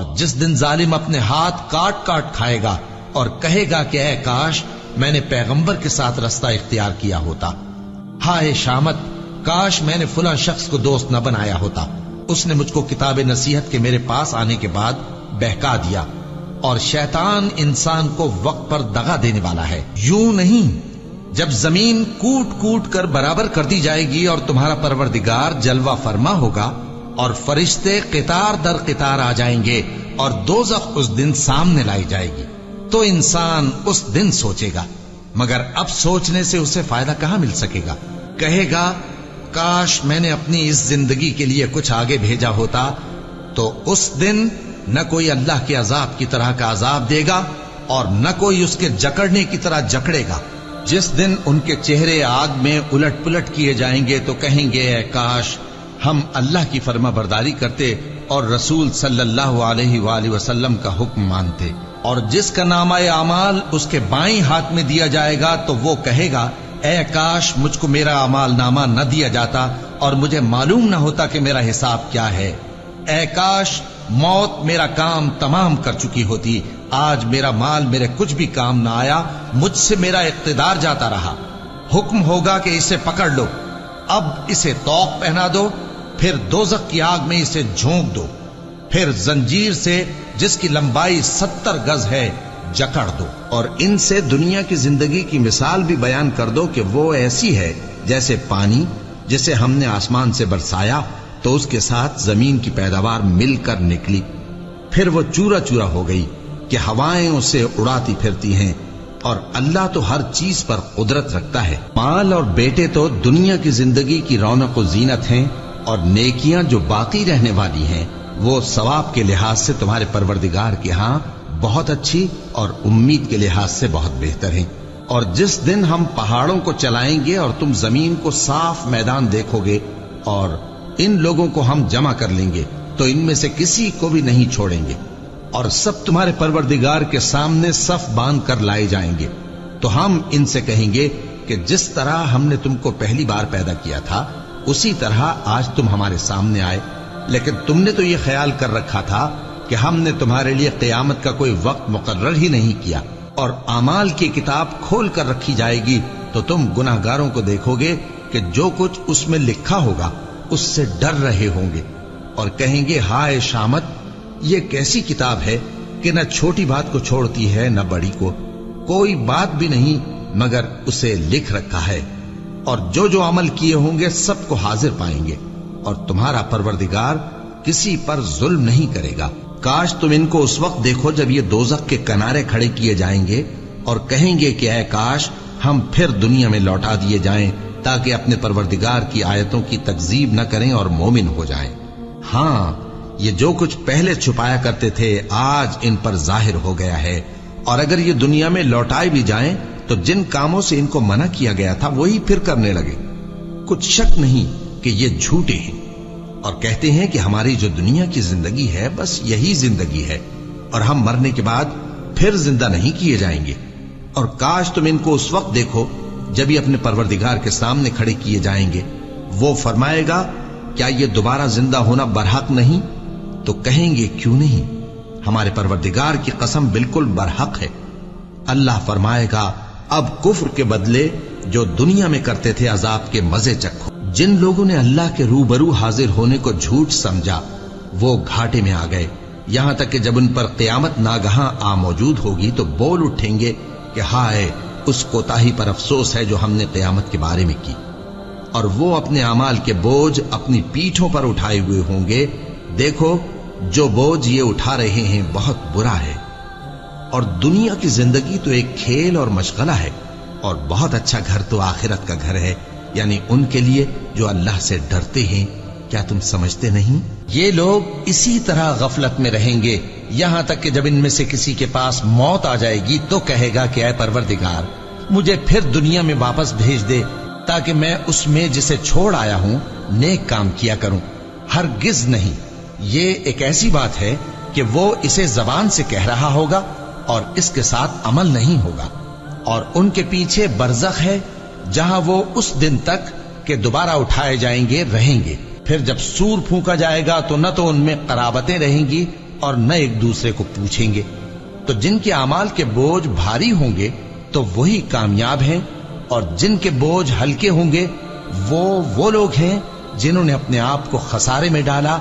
اور جس دن ظالم اپنے ہاتھ کاٹ کاٹ کھائے گا اور کہے گا کہ اے کاش میں نے پیغمبر کے ساتھ رستہ اختیار کیا ہوتا، ہائے شامت کاش میں نے فلاں شخص کو دوست نہ بنایا ہوتا، اس نے مجھ کو کتاب نصیحت کے میرے پاس آنے کے بعد بہکا دیا۔ اور شیطان انسان کو وقت پر دغا دینے والا ہے۔ یوں نہیں، جب زمین کوٹ کوٹ کر برابر کر دی جائے گی اور تمہارا پروردگار جلوہ فرما ہوگا اور فرشتے قطار در قطار آ جائیں گے اور دوزخ اس دن سامنے لائی جائے گی، تو انسان اس دن سوچے گا، مگر اب سوچنے سے اسے فائدہ کہاں مل سکے گا؟ کہے گا کاش میں نے اپنی اس زندگی کے لیے کچھ آگے بھیجا ہوتا، تو اس دن نہ کوئی اللہ کے عذاب کی طرح کا عذاب دے گا اور نہ کوئی اس کے جکڑنے کی طرح جکڑے گا۔ جس دن ان کے چہرے آگ میں الٹ پلٹ کیے جائیں گے تو کہیں گے اے کاش ہم اللہ کی فرما برداری کرتے اور رسول صلی اللہ علیہ وآلہ وسلم کا حکم مانتے۔ اور جس کا نامہ اعمال اس کے بائیں ہاتھ میں دیا جائے گا تو وہ کہے گا اے کاش مجھ کو میرا اعمال نامہ نہ دیا جاتا اور مجھے معلوم نہ ہوتا کہ میرا حساب کیا ہے۔ اے کاش موت میرا کام تمام کر چکی ہوتی، آج میرا مال میرے کچھ بھی کام نہ آیا، مجھ سے میرا اقتدار جاتا رہا۔ حکم ہوگا کہ اسے پکڑ لو، اب اسے طوق پہنا دو، پھر دوزخ کی آگ میں اسے جھونک دو، پھر زنجیر سے جس کی لمبائی 70 گز ہے جکڑ دو۔ اور ان سے دنیا کی زندگی کی مثال بھی بیان کر دو کہ وہ ایسی ہے جیسے پانی جسے ہم نے آسمان سے برسایا تو اس کے ساتھ زمین کی پیداوار مل کر نکلی، پھر وہ چورا چورا ہو گئی کہ ہوائیں اسے اڑاتی پھرتی ہیں، اور اللہ تو ہر چیز پر قدرت رکھتا ہے۔ مال اور بیٹے تو دنیا کی زندگی کی رونق و زینت ہیں، اور نیکیاں جو باقی رہنے والی ہیں وہ ثواب کے لحاظ سے تمہارے پروردگار کے ہاں بہت اچھی اور امید کے لحاظ سے بہت بہتر ہیں۔ اور جس دن ہم پہاڑوں کو چلائیں گے اور تم زمین کو صاف میدان دیکھو گے اور ان لوگوں کو ہم جمع کر لیں گے تو ان میں سے کسی کو بھی نہیں چھوڑیں گے، اور سب تمہارے پروردگار کے سامنے صف باندھ کر لائے جائیں گے، تو ہم ان سے کہیں گے کہ جس طرح ہم نے تم کو پہلی بار پیدا کیا تھا اسی طرح آج تم ہمارے سامنے آئے، لیکن تم نے تو یہ خیال کر رکھا تھا کہ ہم نے تمہارے لیے قیامت کا کوئی وقت مقرر ہی نہیں کیا، اور اعمال کی کتاب کھول کر رکھی جائے گی تو تم گناہگاروں کو دیکھو گے کہ جو کچھ اس میں لکھا ہوگا اس سے ڈر رہے ہوں گے، اور کہیں گے ہائے شامت یہ کیسی کتاب ہے کہ نہ چھوٹی بات کو چھوڑتی ہے نہ بڑی کو، کوئی بات بھی نہیں مگر اسے لکھ رکھا ہے، اور جو جو عمل کیے ہوں گے سب کو حاضر پائیں گے، اور تمہارا پروردگار کسی پر ظلم نہیں کرے گا۔ کاش تم ان کو اس وقت دیکھو جب یہ دوزخ کے کنارے کھڑے کیے جائیں گے اور کہیں گے کہ اے کاش ہم پھر دنیا میں لوٹا دیے جائیں تاکہ اپنے پروردگار کی آیتوں کی تکذیب نہ کریں اور مومن ہو جائیں۔ ہاں یہ جو کچھ پہلے چھپایا کرتے تھے آج ان پر ظاہر ہو گیا ہے، اور اگر یہ دنیا میں لوٹائے بھی جائیں تو جن کاموں سے ان کو منع کیا گیا تھا وہی پھر کرنے لگے۔ کچھ شک نہیں کہ یہ جھوٹے ہیں اور کہتے ہیں کہ ہماری جو دنیا کی زندگی ہے بس یہی زندگی ہے اور ہم مرنے کے بعد پھر زندہ نہیں کیے جائیں گے۔ اور کاش تم ان کو اس وقت دیکھو جب یہ اپنے پروردگار کے سامنے کھڑے کیے جائیں گے، وہ فرمائے گا کیا یہ دوبارہ زندہ ہونا برحق نہیں؟ تو کہیں گے کیوں نہیں، ہمارے پروردگار کی قسم بالکل برحق ہے۔ اللہ فرمائے گا اب کفر کے بدلے جو دنیا میں کرتے تھے عذاب کے مزے چکھو۔ جن لوگوں نے اللہ کے روبرو حاضر ہونے کو جھوٹ سمجھا وہ گھاٹے میں آ گئے، یہاں تک کہ جب ان پر قیامت ناگہاں آ موجود ہوگی تو بول اٹھیں گے کہ ہائے اس کوتاہی پر افسوس ہے جو ہم نے قیامت کے بارے میں کی، اور وہ اپنے اعمال کے بوجھ اپنی پیٹھوں پر اٹھائے ہوئے ہوں گے، دیکھو جو بوجھ یہ اٹھا رہے ہیں بہت برا ہے۔ اور دنیا کی زندگی تو ایک کھیل اور مشغلہ ہے، اور بہت اچھا گھر تو آخرت کا گھر ہے، یعنی ان کے لیے جو اللہ سے ڈرتے ہیں۔ کیا تم سمجھتے نہیں؟ یہ لوگ اسی طرح غفلت میں رہیں گے یہاں تک کہ جب ان میں سے کسی کے پاس موت آ جائے گی تو کہے گا کہ اے پروردگار مجھے پھر دنیا میں واپس بھیج دے تاکہ میں اس میں جسے چھوڑ آیا ہوں نیک کام کیا کروں۔ ہرگز نہیں، یہ ایک ایسی بات ہے کہ وہ اسے زبان سے کہہ رہا ہوگا اور اس کے ساتھ عمل نہیں ہوگا، اور ان کے پیچھے برزخ ہے جہاں وہ اس دن تک کہ دوبارہ اٹھائے جائیں گے رہیں گے۔ پھر جب سور پھونکا جائے گا تو نہ تو ان میں قرابتیں رہیں گی اور نہ ایک دوسرے کو پوچھیں گے۔ تو جن کے اعمال کے بوجھ بھاری ہوں گے تو وہی کامیاب ہیں، اور جن کے بوجھ ہلکے ہوں گے وہ لوگ ہیں جنہوں نے اپنے آپ کو خسارے میں ڈالا،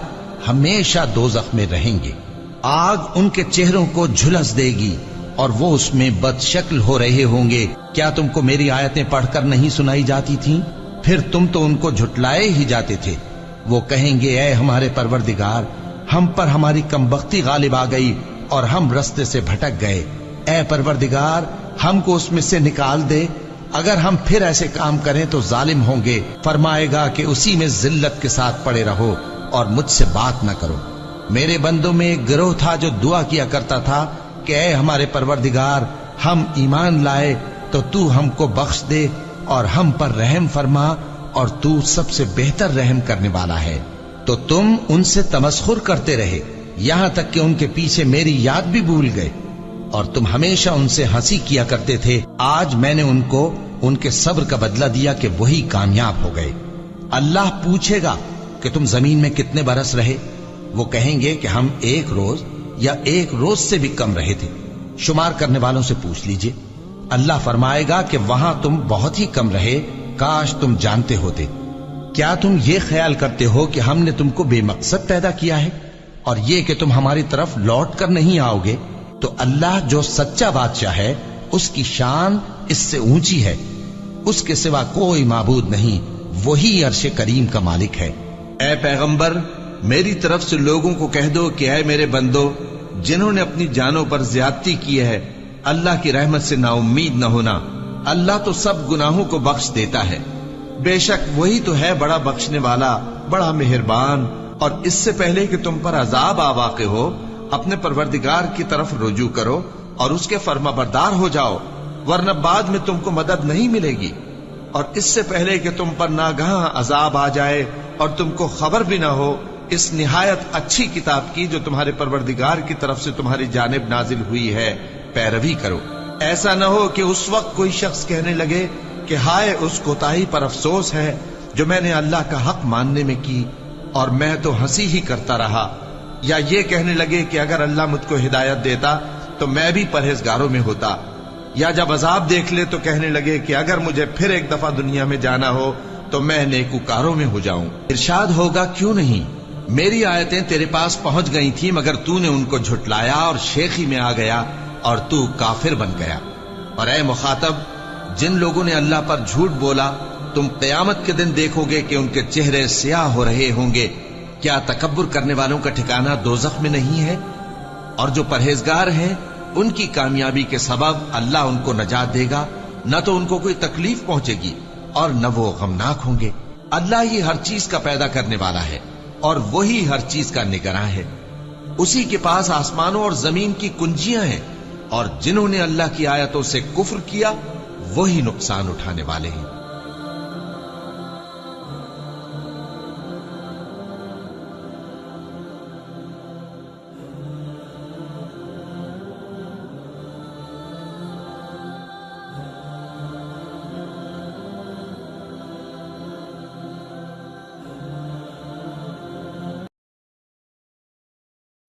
ہمیشہ دوزخ میں رہیں گے۔ آگ ان کے چہروں کو جھلس دے گی اور وہ اس میں بد شکل ہو رہے ہوں گے۔ کیا تم کو میری آیتیں پڑھ کر نہیں سنائی جاتی تھیں؟ پھر تم تو ان کو جھٹلائے ہی جاتے تھے۔ وہ کہیں گے اے ہمارے پروردگار، ہم پر ہماری کمبختی غالب آ گئی اور ہم رستے سے بھٹک گئے۔ اے پروردگار، ہم کو اس میں سے نکال دے، اگر ہم پھر ایسے کام کریں تو ظالم ہوں گے۔ فرمائے گا کہ اسی میں ذلت کے ساتھ پڑے رہو اور مجھ سے بات نہ کرو۔ میرے بندوں میں ایک گروہ تھا جو دعا کیا کرتا تھا کہ اے ہمارے پروردگار، ہم ایمان لائے تو تو ہم کو بخش دے اور ہم پر رحم فرما، اور تو سب سے بہتر رحم کرنے والا ہے۔ تو تم ان سے تمسخر کرتے رہے، یہاں تک کہ ان کے پیچھے میری یاد بھی بھول گئے، اور تم ہمیشہ ان سے ہنسی کیا کرتے تھے۔ آج میں نے ان کو ان کے صبر کا بدلہ دیا کہ وہی کامیاب ہو گئے۔ اللہ پوچھے گا کہ تم زمین میں کتنے برس رہے؟ وہ کہیں گے کہ ہم 1 روز یا 1 روز سے بھی کم رہے تھے۔ شمار کرنے والوں سے پوچھ لیجئے۔ اللہ فرمائے گا کہ وہاں تم بہت ہی کم رہے، کاش تم جانتے ہوتے۔ کیا تم یہ خیال کرتے ہو کہ ہم نے تم کو بے مقصد پیدا کیا ہے، اور یہ کہ تم ہماری طرف لوٹ کر نہیں آؤ گے؟ تو اللہ جو سچا بادشاہ ہے، اس کی شان اس سے اونچی ہے، اس کے سوا کوئی معبود نہیں، وہی عرش کریم کا مالک ہے۔ اے پیغمبر، میری طرف سے لوگوں کو کہہ دو کہ اے میرے بندو، جنہوں نے اپنی جانوں پر زیادتی کی ہے، اللہ کی رحمت سے نا امید نہ ہونا۔ اللہ تو سب گناہوں کو بخش دیتا ہے، بے شک وہی تو ہے بڑا بخشنے والا، بڑا مہربان۔ اور اس سے پہلے کہ تم پر عذاب آ واقع ہو، اپنے پروردگار کی طرف رجوع کرو اور اس کے فرما بردار ہو جاؤ، ورنہ بعد میں تم کو مدد نہیں ملے گی۔ اور اس سے پہلے کہ تم پر ناگہاں عذاب آ جائے اور تم کو خبر بھی نہ ہو، اس نہایت اچھی کتاب کی جو تمہارے پروردگار کی طرف سے تمہاری جانب نازل ہوئی ہے پیروی کرو۔ ایسا نہ ہو کہ اس وقت کوئی شخص کہنے لگے کہ ہائے اس کوتاہی پر افسوس ہے جو میں نے اللہ کا حق ماننے میں کی، اور میں تو ہنسی ہی کرتا رہا، یا یہ کہنے لگے کہ اگر اللہ مجھ کو ہدایت دیتا تو میں بھی پرہیزگاروں میں ہوتا، یا جب عذاب دیکھ لے تو کہنے لگے کہ اگر مجھے پھر ایک دفعہ دنیا میں جانا ہو تو میں نیکوکاروں میں ہو جاؤں۔ ارشاد ہوگا کیوں نہیں، میری آیتیں تیرے پاس پہنچ گئی تھی مگر تو نے ان کو جھٹلایا اور شیخی میں آ گیا اور تو کافر بن گیا۔ اور اے مخاطب، جن لوگوں نے اللہ پر جھوٹ بولا، تم قیامت کے دن دیکھو گے کہ ان کے چہرے سیاہ ہو رہے ہوں گے۔ کیا تکبر کرنے والوں کا ٹھکانہ دوزخ میں نہیں ہے؟ اور جو پرہیزگار ہیں ان کی کامیابی کے سبب اللہ ان کو نجات دے گا، نہ تو ان کو کوئی تکلیف پہنچے گی اور نہ وہ غمناک ہوں گے۔ اللہ ہی ہر چیز کا پیدا کرنے والا ہے اور وہی ہر چیز کا نگراں ہے۔ اسی کے پاس آسمانوں اور زمین کی کنجیاں ہیں، اور جنہوں نے اللہ کی آیتوں سے کفر کیا وہی نقصان اٹھانے والے ہیں۔